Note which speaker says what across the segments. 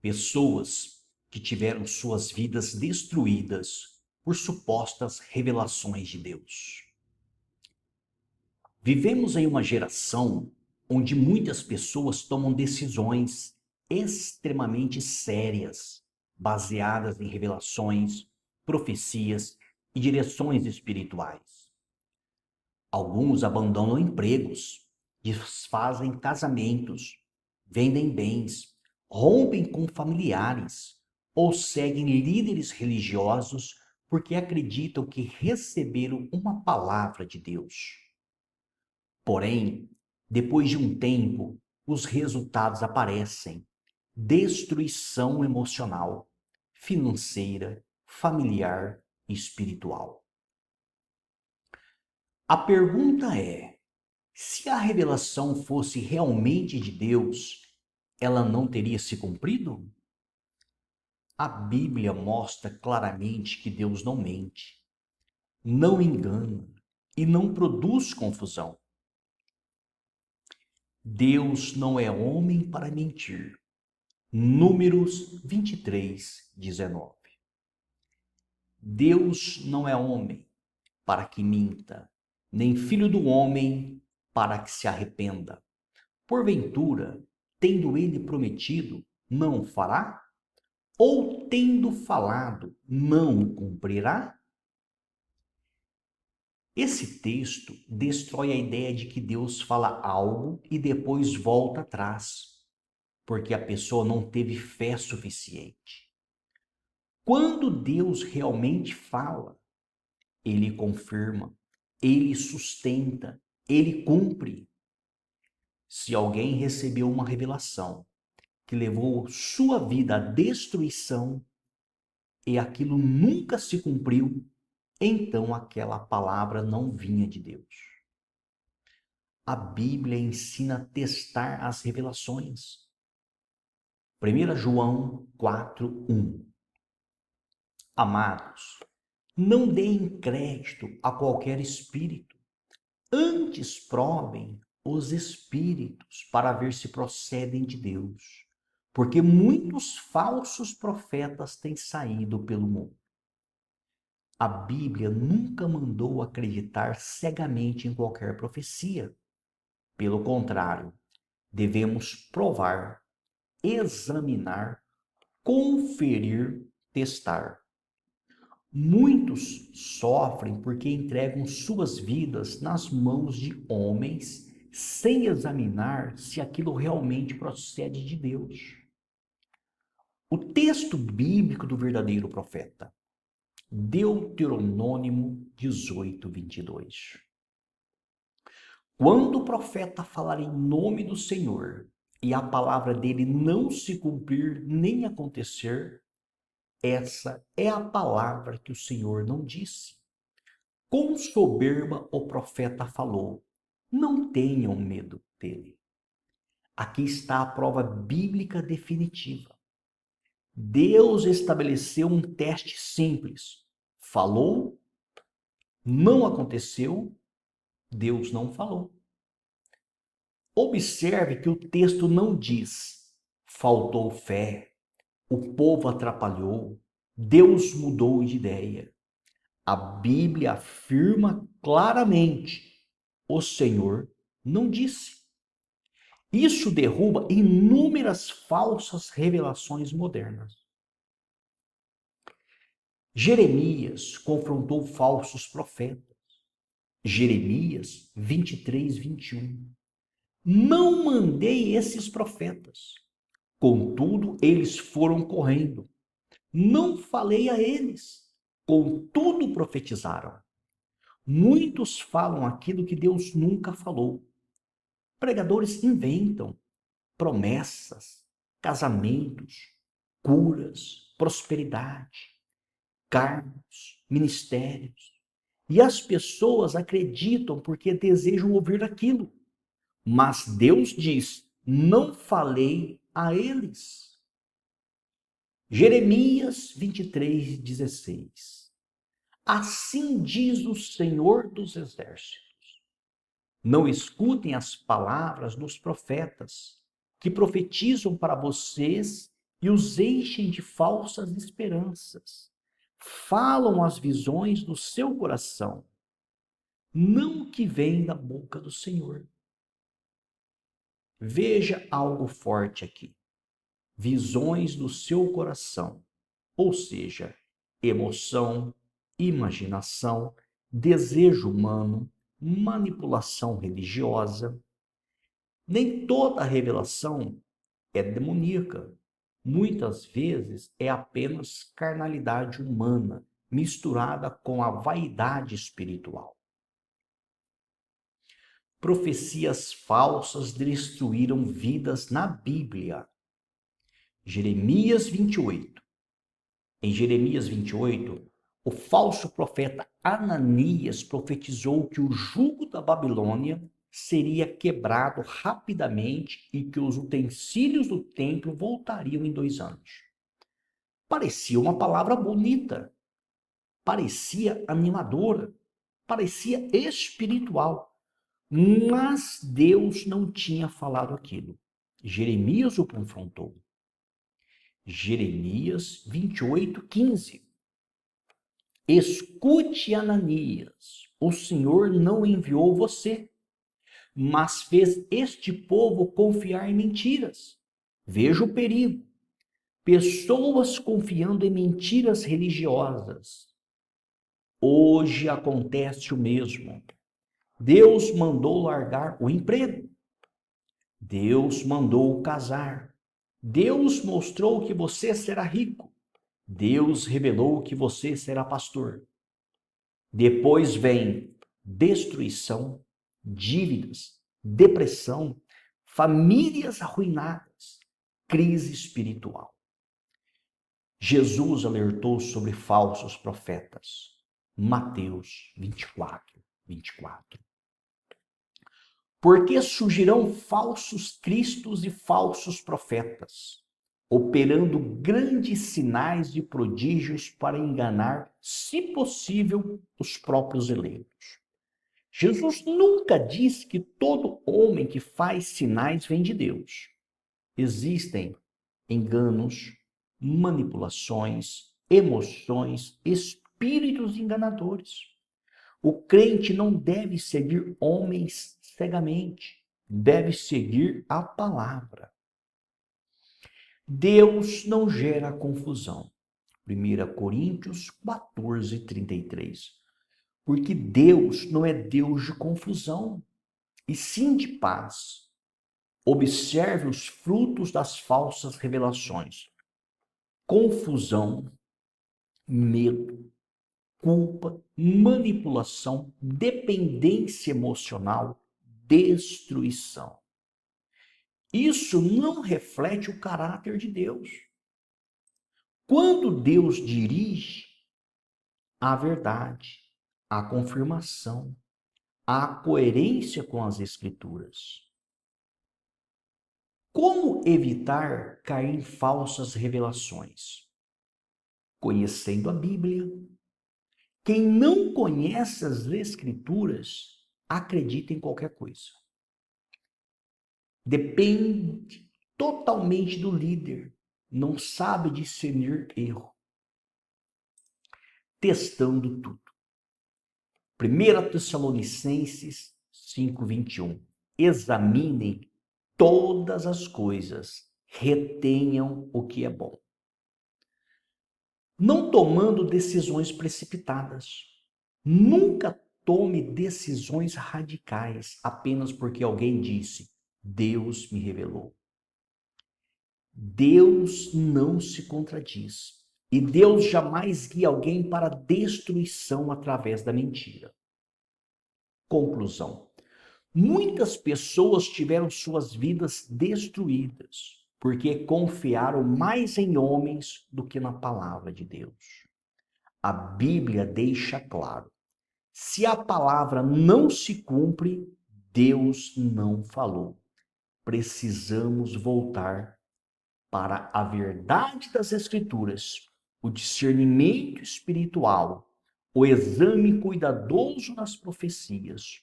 Speaker 1: pessoas que tiveram suas vidas destruídas por supostas revelações de Deus. Vivemos em uma geração onde muitas pessoas tomam decisões extremamente sérias, baseadas em revelações, profecias e direções espirituais. Alguns abandonam empregos, desfazem casamentos, vendem bens, rompem com familiares ou seguem líderes religiosos porque acreditam que receberam uma palavra de Deus. Porém, depois de um tempo, os resultados aparecem: destruição emocional, financeira, familiar e espiritual. A pergunta é: se a revelação fosse realmente de Deus, ela não teria se cumprido? A Bíblia mostra claramente que Deus não mente, não engana e não produz confusão. Deus não é homem para mentir. Números 23, 19. Deus não é homem para que minta, nem filho do homem para que se arrependa. Porventura, tendo ele prometido, não o fará? Ou tendo falado, não o cumprirá? Esse texto destrói a ideia de que Deus fala algo e depois volta atrás, porque a pessoa não teve fé suficiente. Quando Deus realmente fala, ele confirma, ele sustenta, ele cumpre. Se alguém recebeu uma revelação que levou sua vida à destruição e aquilo nunca se cumpriu, então aquela palavra não vinha de Deus. A Bíblia ensina a testar as revelações. 1 João 4:1. Amados, não deem crédito a qualquer espírito, antes provem os espíritos para ver se procedem de Deus, porque muitos falsos profetas têm saído pelo mundo. A Bíblia nunca mandou acreditar cegamente em qualquer profecia. Pelo contrário, devemos provar, examinar, conferir, testar. Muitos sofrem porque entregam suas vidas nas mãos de homens sem examinar se aquilo realmente procede de Deus. O texto bíblico do verdadeiro profeta, Deuteronômio 18, 22. Quando o profeta falar em nome do Senhor e a palavra dele não se cumprir nem acontecer, essa é a palavra que o Senhor não disse. Com soberba o profeta falou: não tenham medo dele. Aqui está a prova bíblica definitiva. Deus estabeleceu um teste simples. Falou, não aconteceu, Deus não falou. Observe que o texto não diz: faltou fé, o povo atrapalhou, Deus mudou de ideia. A Bíblia afirma claramente: o Senhor não disse. Isso derruba inúmeras falsas revelações modernas. Jeremias confrontou falsos profetas. Jeremias 23, 21. Não mandei esses profetas, contudo eles foram correndo. Não falei a eles, contudo profetizaram. Muitos falam aquilo que Deus nunca falou. Pregadores inventam promessas, casamentos, curas, prosperidade, cargos, ministérios. E as pessoas acreditam porque desejam ouvir aquilo. Mas Deus diz: não falei a eles. Jeremias 23, 16. Assim diz o Senhor dos Exércitos: não escutem as palavras dos profetas que profetizam para vocês e os enchem de falsas esperanças. Falam as visões do seu coração, não o que vem da boca do Senhor. Veja algo forte aqui. Visões do seu coração, ou seja, emoção, imaginação, desejo humano, manipulação religiosa. Nem toda revelação é demoníaca. Muitas vezes é apenas carnalidade humana misturada com a vaidade espiritual. Profecias falsas destruíram vidas na Bíblia. Jeremias 28. Em Jeremias 28, o falso profeta Ananias profetizou que o jugo da Babilônia seria quebrado rapidamente e que os utensílios do templo voltariam em 2 anos. Parecia uma palavra bonita, parecia animadora, parecia espiritual, mas Deus não tinha falado aquilo. Jeremias o confrontou. Jeremias 28:15. Escute, Ananias, o Senhor não enviou você, mas fez este povo confiar em mentiras. Veja o perigo. Pessoas confiando em mentiras religiosas. Hoje acontece o mesmo. Deus mandou largar o emprego. Deus mandou casar. Deus mostrou que você será rico. Deus revelou que você será pastor. Depois vem destruição, dívidas, depressão, famílias arruinadas, crise espiritual. Jesus alertou sobre falsos profetas. Mateus 24:24. Porque surgirão falsos cristos e falsos profetas, operando grandes sinais e prodígios para enganar, se possível, os próprios eleitos. Jesus nunca disse que todo homem que faz sinais vem de Deus. Existem enganos, manipulações, emoções, espíritos enganadores. O crente não deve seguir homens cegamente, deve seguir a palavra. Deus não gera confusão. 1 Coríntios 14:33. Porque Deus não é Deus de confusão, e sim de paz. Observe os frutos das falsas revelações: confusão, medo, culpa, manipulação, dependência emocional, destruição. Isso não reflete o caráter de Deus. Quando Deus dirige, a verdade, a confirmação, a coerência com as Escrituras. Como evitar cair em falsas revelações? Conhecendo a Bíblia. Quem não conhece as Escrituras, acredita em qualquer coisa. Depende totalmente do líder. Não sabe discernir erro. Testando tudo. 1 Tessalonicenses 5:21. Examinem todas as coisas, retenham o que é bom. Não tomando decisões precipitadas. Nunca tome decisões radicais apenas porque alguém disse: Deus me revelou. Deus não se contradiz. E Deus jamais guia alguém para a destruição através da mentira. Conclusão. Muitas pessoas tiveram suas vidas destruídas porque confiaram mais em homens do que na palavra de Deus. A Bíblia deixa claro: se a palavra não se cumpre, Deus não falou. Precisamos voltar para a verdade das Escrituras, o discernimento espiritual, o exame cuidadoso das profecias.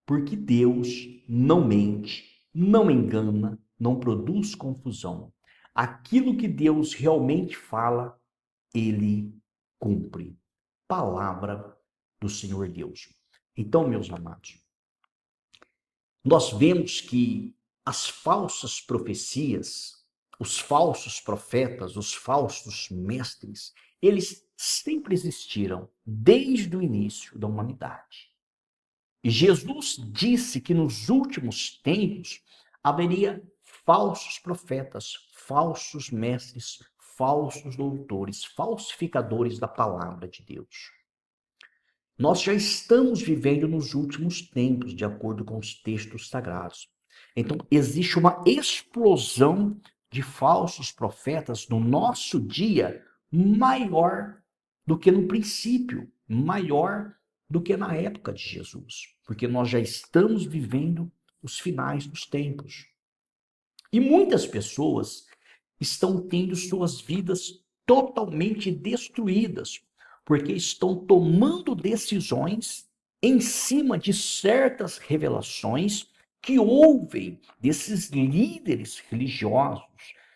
Speaker 1: Porque Deus não mente, não engana, não produz confusão. Aquilo que Deus realmente fala, ele cumpre. Palavra do Senhor Deus. Então, meus amados, nós vemos que as falsas profecias, os falsos profetas, os falsos mestres, eles sempre existiram desde o início da humanidade. E Jesus disse que nos últimos tempos haveria falsos profetas, falsos mestres, falsos doutores, falsificadores da palavra de Deus. Nós já estamos vivendo nos últimos tempos, de acordo com os textos sagrados. Então, existe uma explosão de falsos profetas no nosso dia maior do que no princípio, maior do que na época de Jesus, porque nós já estamos vivendo os finais dos tempos. E muitas pessoas estão tendo suas vidas totalmente destruídas, porque estão tomando decisões em cima de certas revelações que ouvem desses líderes religiosos,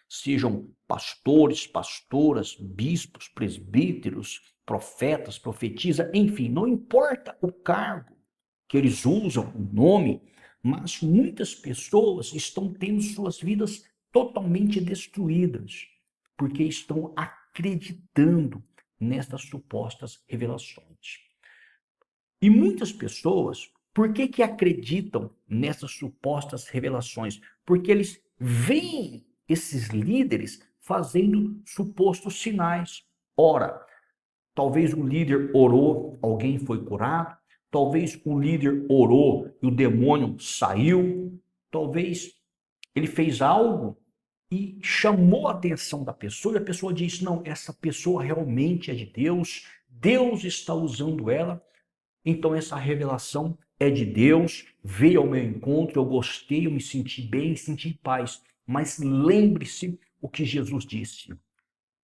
Speaker 1: sejam pastores, pastoras, bispos, presbíteros, profetas, profetisa, enfim, não importa o cargo que eles usam, o nome, mas muitas pessoas estão tendo suas vidas totalmente destruídas, porque estão acreditando nestas supostas revelações. E muitas pessoas, por que acreditam nessas supostas revelações? Porque eles veem esses líderes fazendo supostos sinais. Ora, talvez um líder orou, alguém foi curado. Talvez o líder orou e o demônio saiu. Talvez ele fez algo e chamou a atenção da pessoa, e a pessoa diz, não, essa pessoa realmente é de Deus, Deus está usando ela, então essa revelação é de Deus, veio ao meu encontro, eu gostei, eu me senti bem, senti paz. Mas lembre-se o que Jesus disse.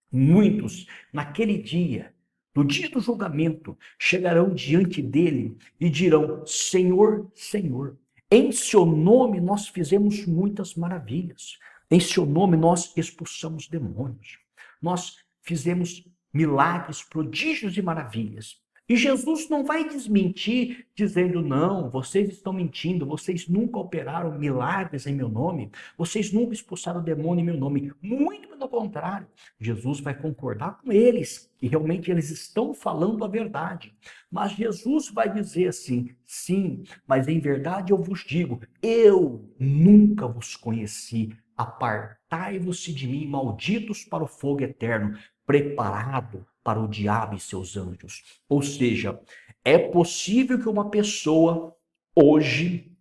Speaker 1: Muitos, naquele dia, no dia do julgamento, chegarão diante dele e dirão, Senhor, Senhor, em seu nome nós fizemos muitas maravilhas. Em seu nome nós expulsamos demônios. Nós fizemos milagres, prodígios e maravilhas. E Jesus não vai desmentir dizendo, não, vocês estão mentindo, vocês nunca operaram milagres em meu nome, vocês nunca expulsaram demônio em meu nome. Muito pelo contrário, Jesus vai concordar com eles, que realmente eles estão falando a verdade. Mas Jesus vai dizer assim, sim, mas em verdade eu vos digo, eu nunca vos conheci. Apartai-vos de mim, malditos para o fogo eterno, preparado para o diabo e seus anjos. Ou seja, é possível que uma pessoa hoje,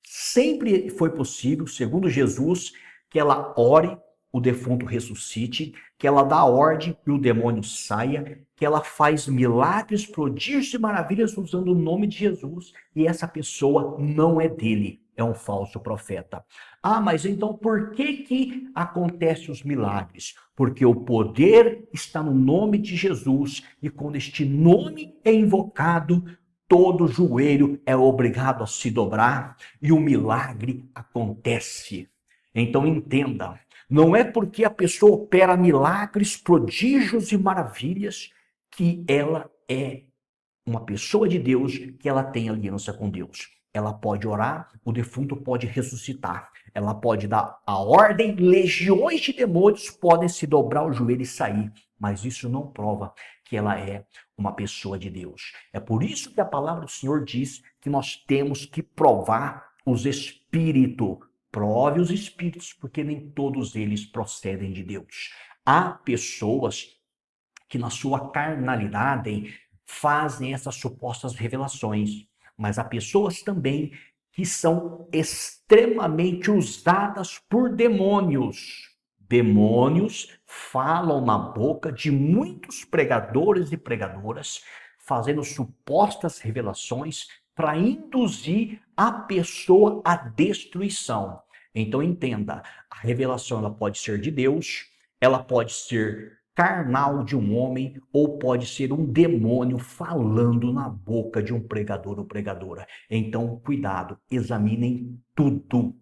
Speaker 1: sempre foi possível, segundo Jesus, que ela ore, o defunto ressuscite, que ela dá ordem e o demônio saia, que ela faz milagres, prodígios e maravilhas usando o nome de Jesus, e essa pessoa não é dele, é um falso profeta. Ah, mas então por que acontecem os milagres? Porque o poder está no nome de Jesus, e quando este nome é invocado, todo joelho é obrigado a se dobrar e o milagre acontece. Então entenda, não é porque a pessoa opera milagres, prodígios e maravilhas que ela é uma pessoa de Deus, que ela tem aliança com Deus. Ela pode orar, o defunto pode ressuscitar. Ela pode dar a ordem, legiões de demônios podem se dobrar o joelho e sair. Mas isso não prova que ela é uma pessoa de Deus. É por isso que a palavra do Senhor diz que nós temos que provar os espíritos. Prove os espíritos, porque nem todos eles procedem de Deus. Há pessoas que na sua carnalidade fazem essas supostas revelações, mas há pessoas também que são extremamente usadas por demônios. Demônios falam na boca de muitos pregadores e pregadoras, fazendo supostas revelações para induzir a pessoa à destruição. Então entenda, a revelação ela pode ser de Deus, ela pode ser carnal de um homem, ou pode ser um demônio falando na boca de um pregador ou pregadora. Então, cuidado, examinem tudo